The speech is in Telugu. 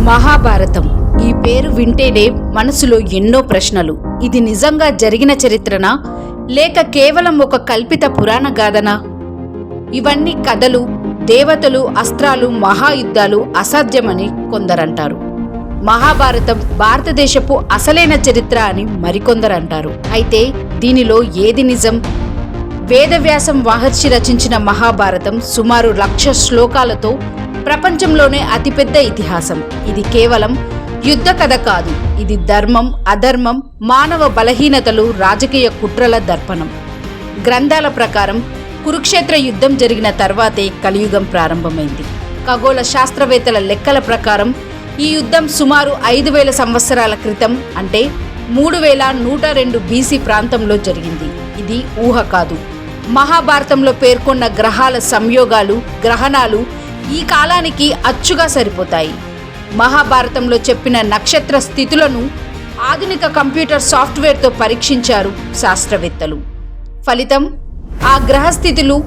మహాభారతం ఈ పేరు వింటేనే మనసులో ఎన్నో ప్రశ్నలు. ఇది నిజంగా జరిగిన చరిత్రనా, లేక కేవలం ఒక కల్పిత పురాణ గాథనా? ఇవన్నీ కథలు, దేవతలు, అస్త్రాలు, మహాయుద్ధాలు అసాధ్యమని కొందరంటారు. మహాభారతం భారతదేశపు అసలైన చరిత్ర అని మరికొందరంటారు. అయితే దీనిలో ఏది నిజం? వేదవ్యాసం మహర్షి రచించిన మహాభారతం సుమారు 1,00,000 శ్లోకాలతో ప్రపంచంలోనే అతిపెద్ద ఇతిహాసం. ఇది కేవలం యుద్ధ కథ కాదు, ఇది ధర్మం, అధర్మం, మానవ బలహీనతలు, రాజకీయ కుట్రల దర్పణం. గ్రంథాల ప్రకారం కురుక్షేత్ర యుద్ధం జరిగిన తర్వాతే కలియుగం ప్రారంభమైంది. ఖగోళ శాస్త్రవేత్తల లెక్కల ప్రకారం ఈ యుద్ధం సుమారు 5,000 సంవత్సరాల క్రితం, అంటే 3,102 BC ప్రాంతంలో జరిగింది. ఇది ఊహ కాదు. మహాభారతంలో పేర్కొన్న గ్రహాల సంయోగాలు, గ్రహణాలు ఈ కాలానికి అచ్చుగా సరిపోతాయి. మహాభారతంలో చెప్పిన నక్షత్ర స్థితులను ఆధునిక కంప్యూటర్ సాఫ్ట్వేర్తో పరీక్షించారు శాస్త్రవేత్తలు. ఫలితం ఆ గ్రహ స్థితులు